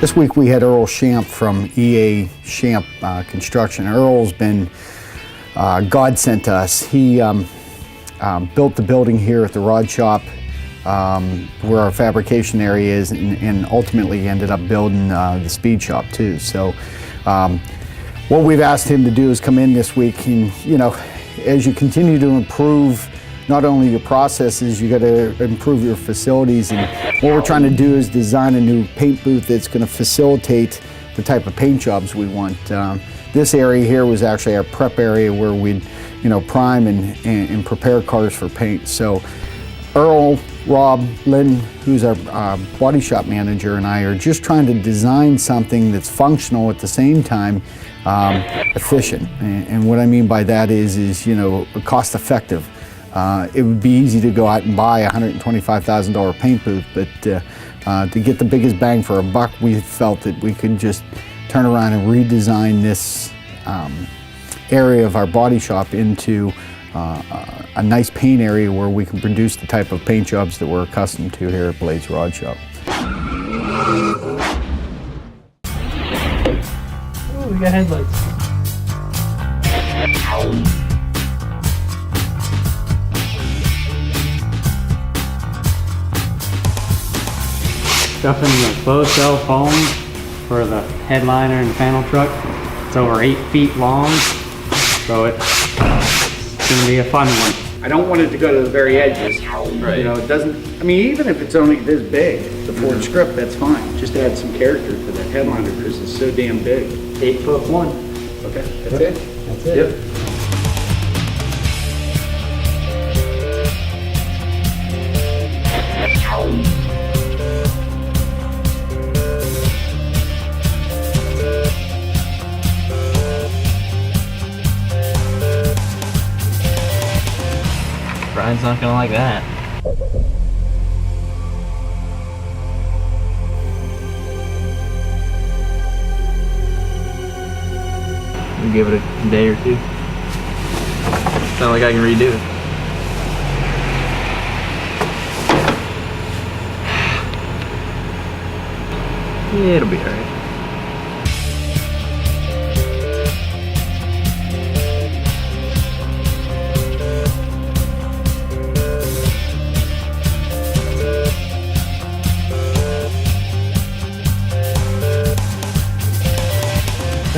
This week we had Earl Shamp from EA Shamp Construction. Earl's been godsend to us. He built the building here at the rod shop where our fabrication area is, and ultimately ended up building the speed shop too. So what we've asked him to do is come in this week, and as you continue to improve not only your processes, you got to improve your facilities. And what we're trying to do is design a new paint booth that's going to facilitate the type of paint jobs we want. This area here was actually our prep area where we'd prime and prepare cars for paint. So Earl, Rob, Lynn, who's our body shop manager, and I are just trying to design something that's functional at the same time efficient. And what I mean by that is cost effective. It would be easy to go out and buy a $125,000 paint booth, but to get the biggest bang for a buck, we felt that we could just turn around and redesign this area of our body shop into a nice paint area where we can produce the type of paint jobs that we're accustomed to here at Blades Rod Shop. Oh, we got headlights. Stuffing the closed cell foam for the headliner and panel truck. It's over 8 feet long, so it's gonna be a fun one. I don't want it to go to the very edges. Right. It doesn't, even if it's only this big, the Ford script, that's fine. Just add some character to that headliner because it's so damn big. 8'1". Okay, that's it? That's it. Yep. Brian's not gonna like that. You give it a day or two. It's not like I can redo it. Yeah, it'll be alright.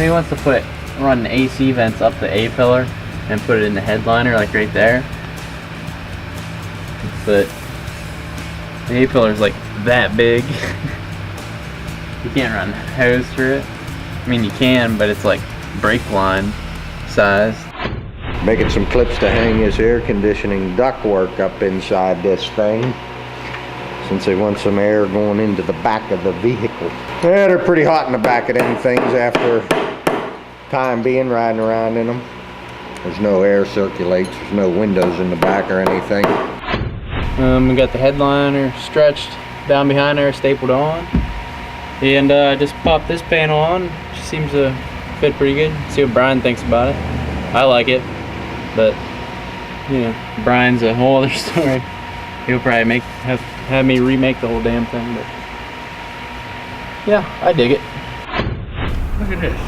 He wants to run AC vents up the A-pillar and put it in the headliner, like right there. But the A-pillar is like that big. You can't run hose through it. You can, but it's like brake line size. Making some clips to hang his air conditioning ductwork up inside this thing, since they want some air going into the back of the vehicle. Yeah, they're pretty hot in the back of them things after time being riding around in them. There's no air circulates, there's no windows in the back or anything. We got the headliner stretched down behind there, stapled on. And I just popped this panel on. It seems to fit pretty good. See what Brian thinks about it. I like it, but Brian's a whole other story. He'll probably have me remake the whole damn thing, but yeah, I dig it. Look at this.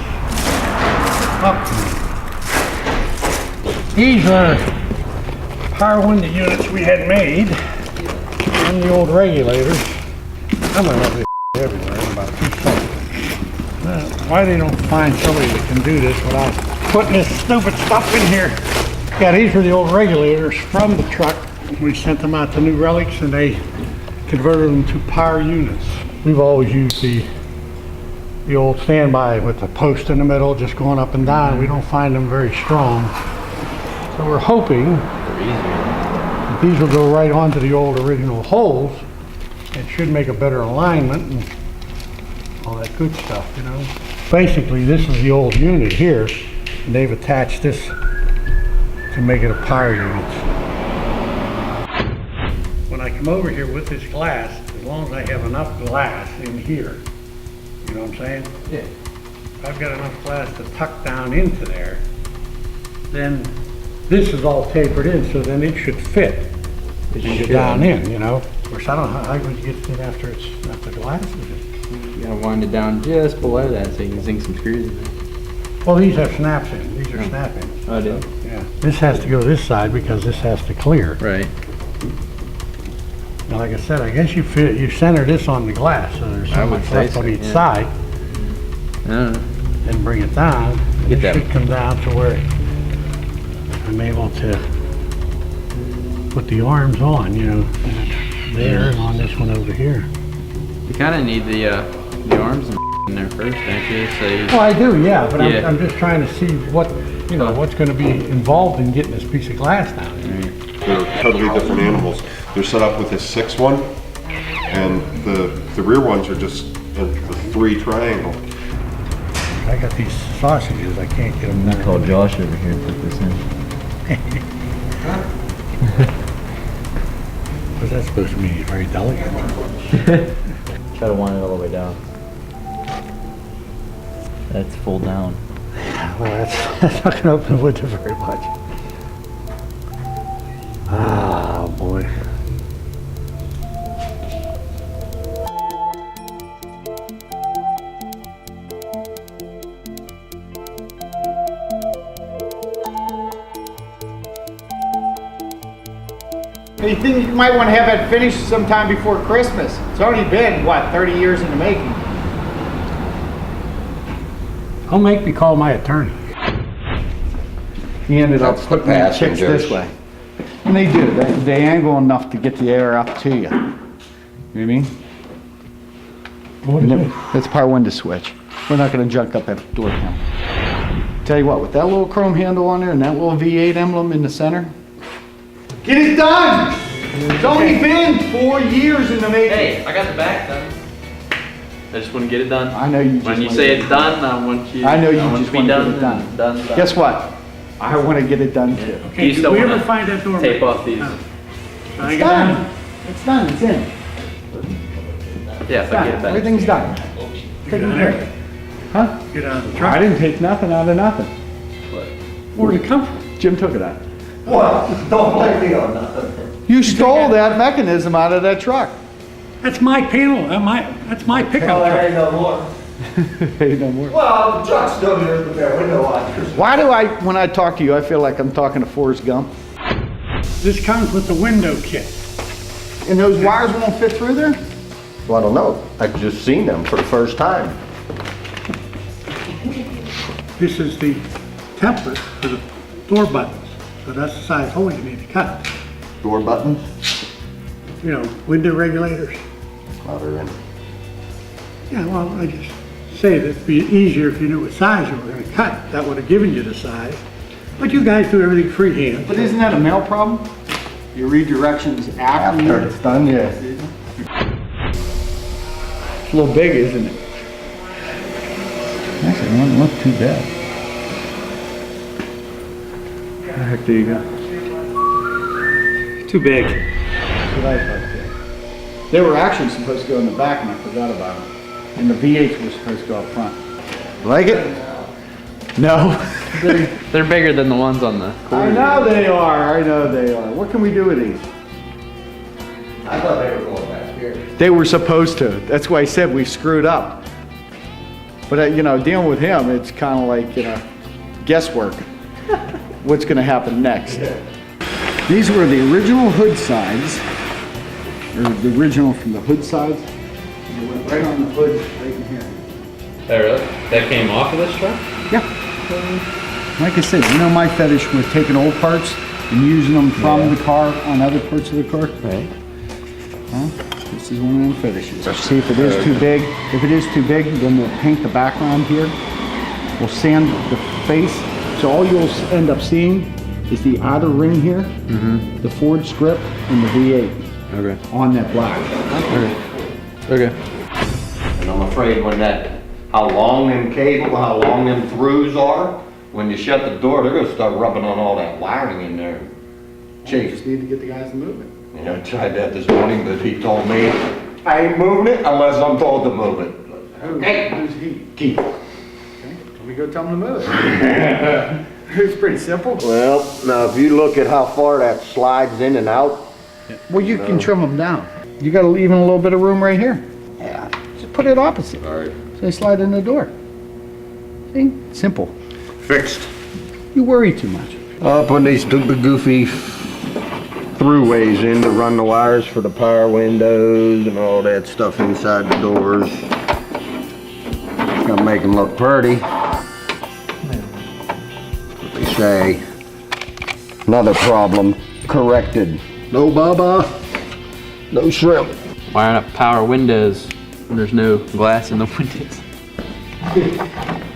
These are power window units we had made on the old regulators. I'm gonna have this everywhere in about 2 seconds. Why they don't find somebody that can do this without putting this stupid stuff in here? Yeah, these were the old regulators from the truck. We sent them out to New Relics and they converted them to power units. We've always used the old standby with the post in the middle just going up and down. We don't find them very strong. So we're hoping that these will go right onto the old original holes and should make a better alignment and all that good stuff, Basically, this is the old unit here, and they've attached this to make it a power unit. When I come over here with this glass, as long as I have enough glass in here, you know what I'm saying? Yeah. If I've got enough glass to tuck down into there, then this is all tapered in, so then it should fit. It should go down in, Of course, I don't know how would you get it after the glass is in. You gotta wind it down just below that so you can sink some screws in there. Well, these are snaps in, these are snap in. Oh, I did. Yeah. This has to go this side because this has to clear. Right. Now, like I said, I guess you center this on the glass, so there's I so would much say left so, on each yeah. side, I don't know. and bring it down. Get It that. should come down to where I'm able to put the arms on, you know, there and on this one over here. You kind of need the arms and in there first, don't you? So you, Well, I do, yeah, but Yeah. I'm just trying to see what, you know, what's gonna be involved in getting this piece of glass down here. They're totally different animals. They're set up with a 6-1, and the rear ones are just a 3 triangle. I got these sausages, I can't get them down. Call Josh over here and put this in. What's that supposed to mean? He's very delicate. Try to wind it all the way down. That's full down. Well, that's not gonna open the window very much. Ah, boy. You think you might want to have that finished sometime before Christmas? It's only been, what, 30 years in the making? Don't make me call my attorney. He ended up That's the putting the chicks passengers. this way. And they do, they angle enough to get the air up to you. You know what I mean? What is it? That's power window switch. We're not gonna junk up that door panel. Tell you what, with that little chrome handle on there and that little V8 emblem in the center, get it done! It's only been 4 years in the making. hey, I got the back done. I just want to get it done. I know you just When you wanna say get it's it done, I want you. I know you want just to be wanna get done. it done. and done. Guess what? I wanna get it done too. Okay, You did still we ever wanna find that door? Tape off these. I It's got done. it. It's done, it's in. Yeah, if I Done. get it back. Everything's done. Get out of there. Huh? Get out of the I truck. didn't take nothing out of nothing. Where'd it come from? Jim took it out. What? Don't blame me on nothing. You stole that mechanism out of that truck. That's my panel, that's my pickup Well, there truck. ain't no more. Hey, no more. Well, the truck's still here at the bare window watchers. Why do when I talk to you, I feel like I'm talking to Forrest Gump? This comes with the window kit. And those wires won't fit through there? Well, I don't know. I've just seen them for the first time. This is the template for the door buttons. So that's the size hole you need to cut. Door buttons? You know, window regulators. Oh, they're in. Yeah, well, I just say that it'd be easier if you knew what size you were gonna cut. That would have given you the size. But you guys do everything freehand. But isn't that a mail problem? You read directions after After it's done, yeah. It's a little big, isn't it? Actually, it doesn't look too bad. The heck, there you go. Too big. That's what I thought too. They were actually supposed to go in the back and I forgot about them. And the V8s were supposed to go up front. Like it? No. They're bigger than the ones on the I corner. know they are, I know they are. What can we do with these? I thought they were going back here. They were supposed to. That's why I said we screwed up. But, you know, dealing with him, it's kind of like, you know, guesswork. What's going to happen next? These were the original hood sides, or the original from the hood sides. They went right on the hood, right in here. Oh, really? That came off of this truck? Yeah. Like I said, you know my fetish with taking old parts and using them from the car on other parts of the car? Right. Huh? This is one of them fetishes. See if it is too big. If it is too big, then we'll paint the background here. We'll sand the face. So all you'll end up seeing is the outer ring here, the Ford script, and the V8 Okay. on that black. Okay. And I'm afraid when how long them cable, how long them throughs are, when you shut the door, they're gonna start rubbing on all that wiring in there. You just need to get the guys to move it. You know, I tried that this morning, but he told me, I ain't moving it unless I'm told to move it. Hey, Who's he? Keith. Let me go tell him to move it. It's pretty simple. Well, now if you look at how far that slides in and out, Well, you can trim them down. You got even a little bit of room right here. yeah, put it opposite. All right. So they slide in the door. See? Simple. Fixed. You worry too much. Putting these stupid goofy throughways in to run the wires for the power windows and all that stuff inside the doors. Gonna make them look pretty. What they say. Another problem corrected. No baba, no shrimp. Wiring up power windows when there's no glass in the windows.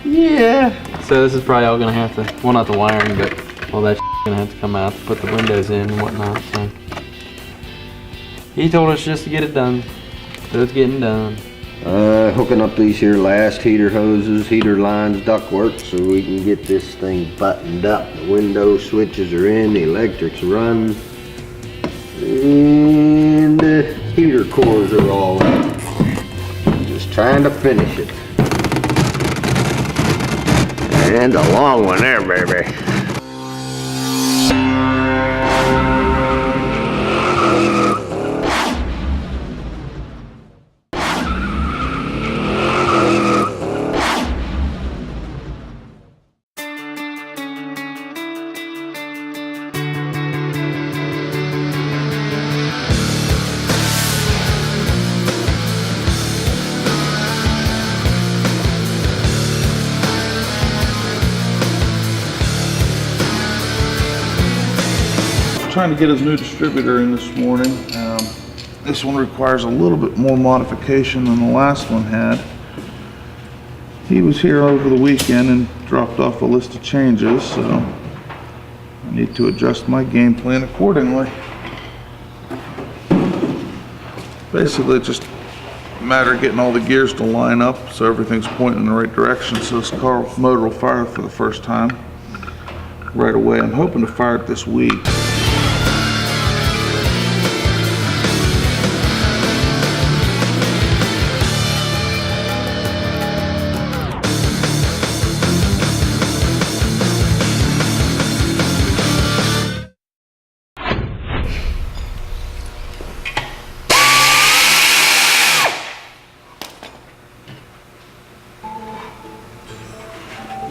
Yeah. So this is probably all gonna have to, well, not the wiring, but all that gonna have to come out to put the windows in and whatnot. So he told us just to get it done, so it's getting done. Hooking up these here last heater hoses, heater lines, ductwork, so we can get this thing buttoned up. The window switches are in, the electrics run, and the heater cores are all up. Just trying to finish it. And a long one there, baby. Trying to get his new distributor in this morning. This one requires a little bit more modification than the last one had. He was here over the weekend and dropped off a list of changes, so I need to adjust my game plan accordingly. Basically, it's just a matter of getting all the gears to line up so everything's pointing in the right direction, so this car motor will fire for the first time right away. I'm hoping to fire it this week.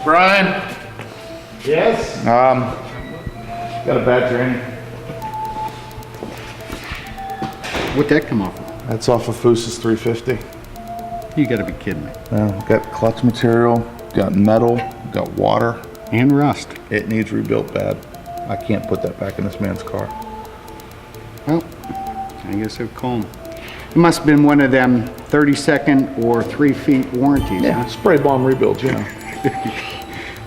Brian? Yes? Got a bad drain. What'd that come off of? That's off of Fous's 350. You gotta be kidding me. Got clutch material, got metal, got water. And rust. It needs rebuilt bad. I can't put that back in this man's car. Well, I guess they'll call them. It must have been one of them 30-second or 3 feet warranties. Yeah, spray bomb rebuilds, you know.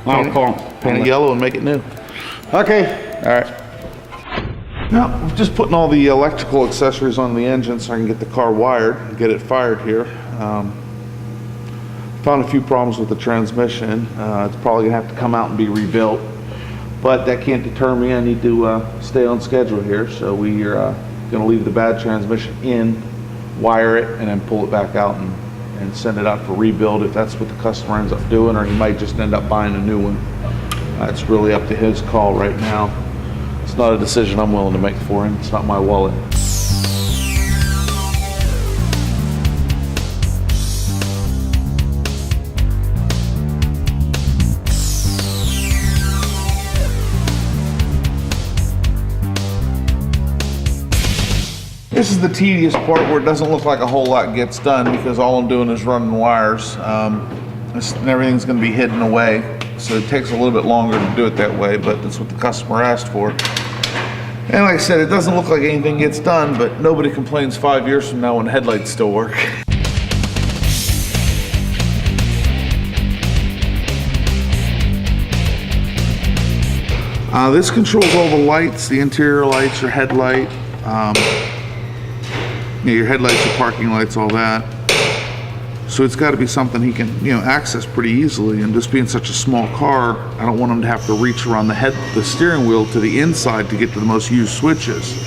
I'll call them. Paint it yellow and make it new. Okay. All right. Now, I'm just putting all the electrical accessories on the engine so I can get the car wired and get it fired here. Found a few problems with the transmission. It's probably gonna have to come out and be rebuilt, but that can't deter me. I need to stay on schedule here, so we are gonna leave the bad transmission in, wire it, and then pull it back out and send it out for rebuild if that's what the customer ends up doing, or he might just end up buying a new one. It's really up to his call right now. It's not a decision I'm willing to make for him. It's not my wallet. This is the tedious part where it doesn't look like a whole lot gets done because all I'm doing is running wires. And everything's going to be hidden away, so it takes a little bit longer to do it that way, but that's what the customer asked for. And like I said, it doesn't look like anything gets done, but nobody complains 5 years from now when headlights still work. This controls all the lights, the interior lights, your headlight, your headlights, your parking lights, all that. So it's got to be something he can, access pretty easily. And just being such a small car, I don't want him to have to reach around the steering wheel to the inside to get to the most used switches.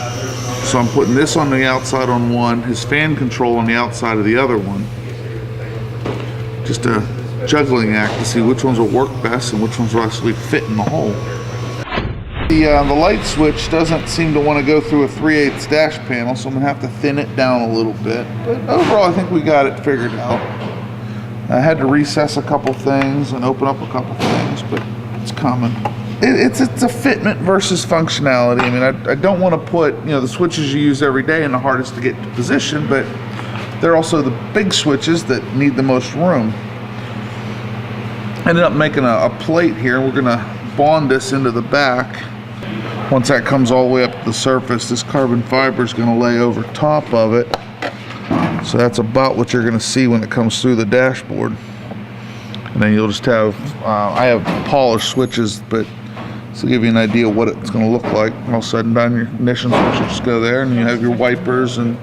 So I'm putting this on the outside on one, his fan control on the outside of the other one. Just a juggling act to see which ones will work best and which ones will actually fit in the hole. The light switch doesn't seem to want to go through a 3/8 dash panel, so I'm gonna have to thin it down a little bit. But overall, I think we got it figured out. I had to recess a couple things and open up a couple things, but it's coming. It's a fitment versus functionality. I mean, I don't want to put, you know, the switches you use every day in the hardest to get to position, but they're also the big switches that need the most room. Ended up making a plate here. We're gonna bond this into the back. Once that comes all the way up to the surface, this carbon fiber is gonna lay over top of it. So that's about what you're gonna see when it comes through the dashboard. And then you'll just have, I have polished switches, but to give you an idea of what it's going to look like. All said and done, your ignition switch will just go there, and you have your wipers and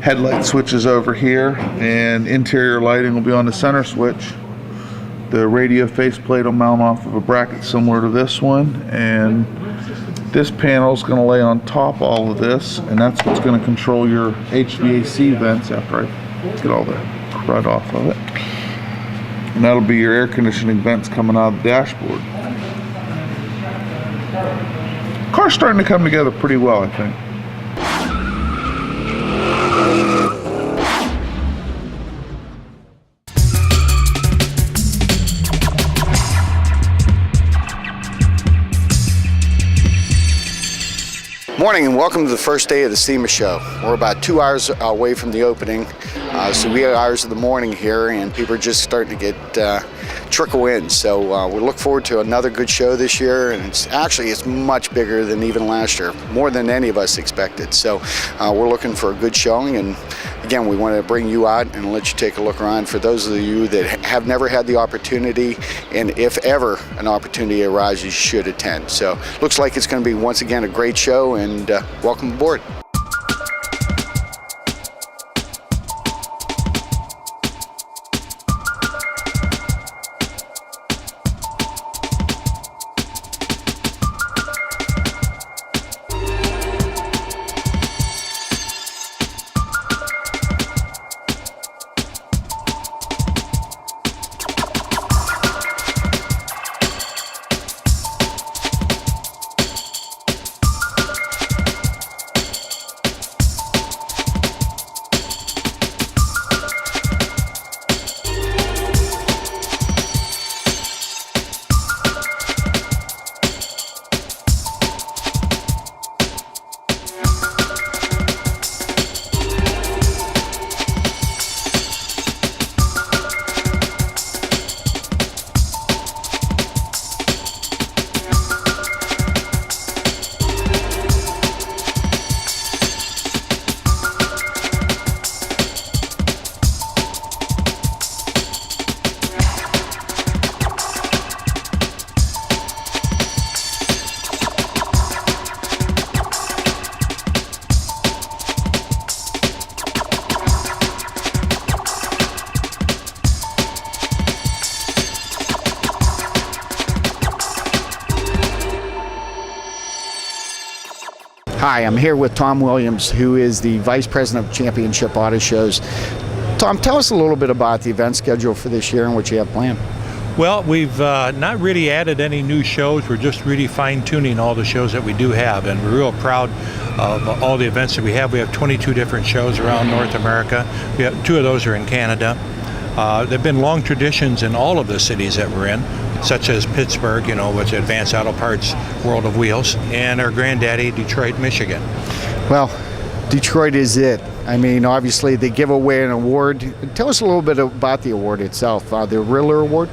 headlight switches over here, and interior lighting will be on the center switch. The radio faceplate will mount off of a bracket similar to this one, and this panel is going to lay on top of all of this, and that's what's going to control your HVAC vents after I get all the crud off of it. And that'll be your air conditioning vents coming out of the dashboard. Car's starting to come together pretty well, I think. Morning and welcome to the first day of the SEMA show. We're about 2 hours away from the opening, so we have hours of the morning here and people are just starting to get trickle in. So we look forward to another good show this year, and it's much bigger than even last year, more than any of us expected. So we're looking for a good showing, and again, we want to bring you out and let you take a look around. For those of you that have never had the opportunity, and if ever an opportunity arises, you should attend. So looks like it's going to be once again a great show, and welcome aboard. Hi, I'm here with Tom Williams, who is the Vice President of Championship Auto Shows. Tom, tell us a little bit about the event schedule for this year and what you have planned. Well, we've not really added any new shows. We're just really fine-tuning all the shows that we do have, and we're real proud of all the events that we have. We have 22 different shows around North America. We have 2 of those are in Canada. There have been long traditions in all of the cities that we're in, such as Pittsburgh, you know, with Advanced Auto Parts, World of Wheels, and our granddaddy, Detroit, Michigan. Well, Detroit is it. I mean, obviously they give away an award. Tell us a little bit about the award itself, the Riddler Award.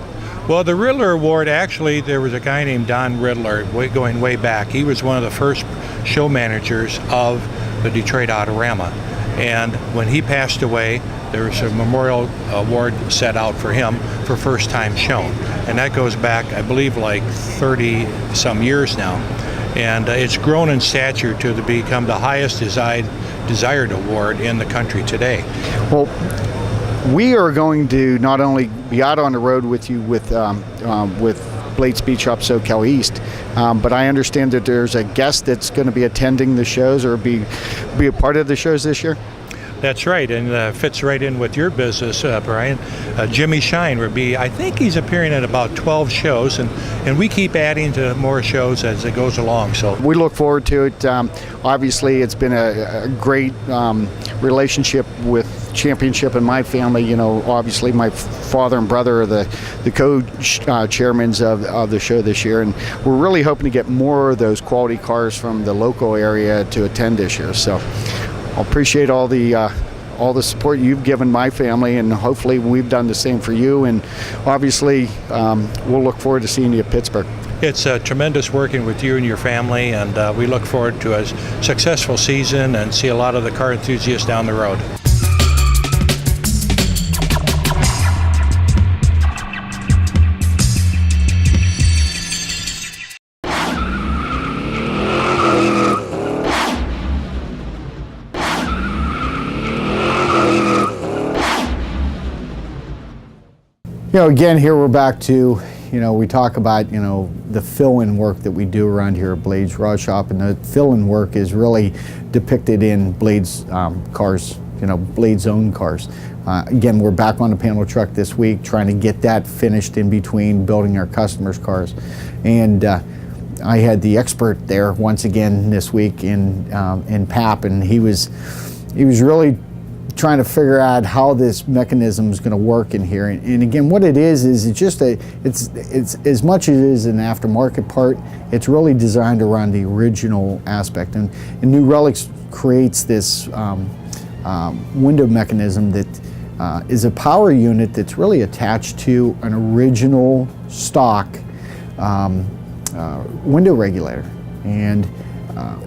Well, the Riddler Award, actually, there was a guy named Don Riddler going way back. He was one of the first show managers of the Detroit Autorama. And when he passed away, there was a memorial award set out for him for first time shown. And that goes back, I believe, like 30 some years now. And it's grown in stature to become the highest desired award in the country today. Well, we are going to not only be out on the road with you with Blade Speed Shop SoCal East, but I understand that there's a guest that's going to be attending the shows or be a part of the shows this year. That's right, and fits right in with your business, Brian. Jimmy Shine would be, I think he's appearing at about 12 shows, and we keep adding to more shows as it goes along. So We look forward to it. Obviously, it's been a great relationship with Championship and my family. You know, obviously my father and brother are the co-chairmans of the show this year, and we're really hoping to get more of those quality cars from the local area to attend this year. So I appreciate all the support you've given my family, and hopefully we've done the same for you. And obviously, we'll look forward to seeing you at Pittsburgh. it's tremendous working with you and your family, and we look forward to a successful season and see a lot of the car enthusiasts down the road. You know, again, here we're back to, you know, we talk about, you know, the fill-in work that we do around here at Blades Rod Shop, and the fill-in work is really depicted in Blades cars, you know, Blades own cars. Again, we're back on the panel truck this week, trying to get that finished in between building our customers' cars. And I had the expert there once again this week in PAP, and he was really trying to figure out how this mechanism is going to work in here. And again, what it is it's just it's as much as it is an aftermarket part, it's really designed around the original aspect. And New Relics creates this window mechanism that is a power unit that's really attached to an original stock window regulator. And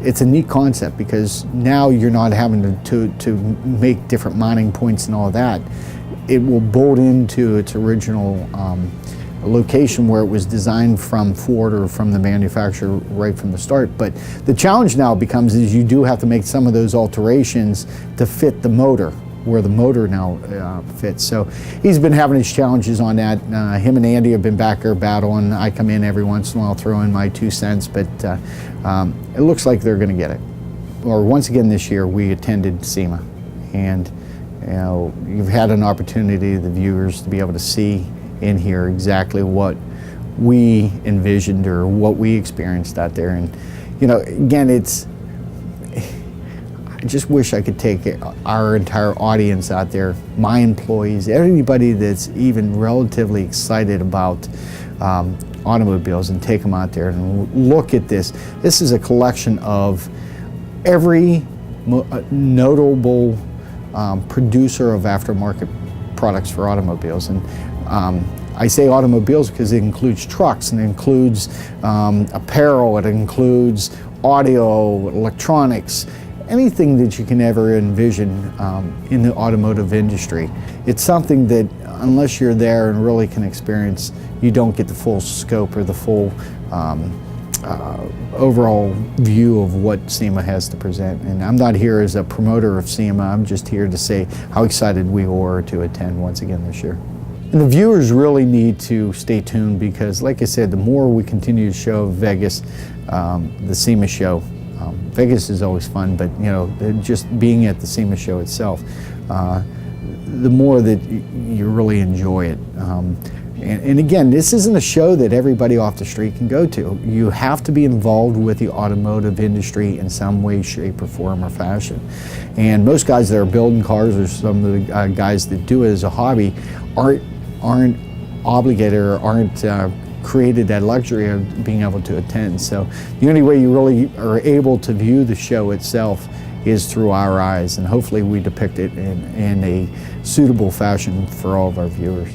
it's a neat concept because now you're not having to make different mounting points and all that. It will bolt into its original location where it was designed from Ford or from the manufacturer right from the start. But the challenge now becomes is you do have to make some of those alterations to fit the motor, where the motor now fits. So he's been having his challenges on that. Him and Andy have been back there battling. I come in every once in a while, throw in my 2 cents, but it looks like they're going to get it. Or once again this year, we attended SEMA, and you know, you've had an opportunity, the viewers, to be able to see in here exactly what we envisioned or what we experienced out there. And you know, again, I just wish I could take our entire audience out there, my employees, everybody that's even relatively excited about automobiles, and take them out there and look at this. This is a collection of every notable producer of aftermarket products for automobiles. And I say automobiles because it includes trucks, and it includes apparel, it includes audio, electronics, anything that you can ever envision in the automotive industry. It's something that unless you're there and really can experience, you don't get the full scope or the full overall view of what SEMA has to present. And I'm not here as a promoter of SEMA, I'm just here to say how excited we were to attend once again this year. And the viewers really need to stay tuned because, like I said, the more we continue to show Vegas, the SEMA show, Vegas is always fun, but you know, just being at the SEMA show itself, the more that you really enjoy it. And again, this isn't a show that everybody off the street can go to. You have to be involved with the automotive industry in some way, shape, or form or fashion. And most guys that are building cars, or some of the guys that do it as a hobby, aren't obligated or aren't created that luxury of being able to attend. So the only way you really are able to view the show itself is through our eyes, and hopefully we depict it in a suitable fashion for all of our viewers.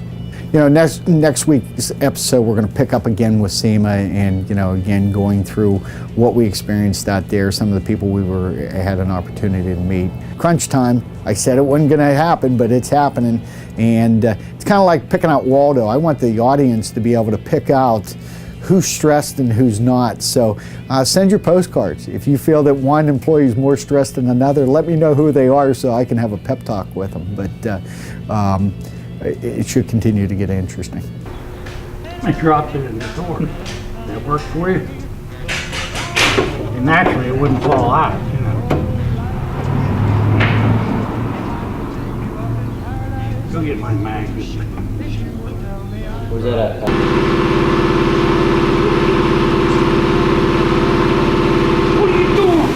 You know, next week's episode, we're going to pick up again with SEMA, and you know, again going through what we experienced out there, some of the people we had an opportunity to meet. Crunch time. I said it wasn't going to happen, but it's happening, and it's kind of like picking out Waldo. I want the audience to be able to pick out who's stressed and who's not. So send your postcards. If you feel that one employee is more stressed than another, let me know who they are so I can have a pep talk with them. But it should continue to get interesting. It drops it in the door. That works for you? And naturally, it wouldn't fall out, you know. Go get my magnet. Where's that at? What are you doing?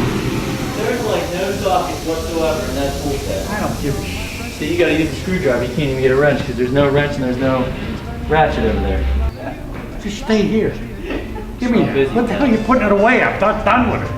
There's like no sockets whatsoever in that tool set. I don't give a shit. So you gotta use a screwdriver. You can't even get a wrench because there's no wrench and there's no ratchet over there. Just stay here. Give me I'm that. busy What the hell are you putting it away? I'm not done with it.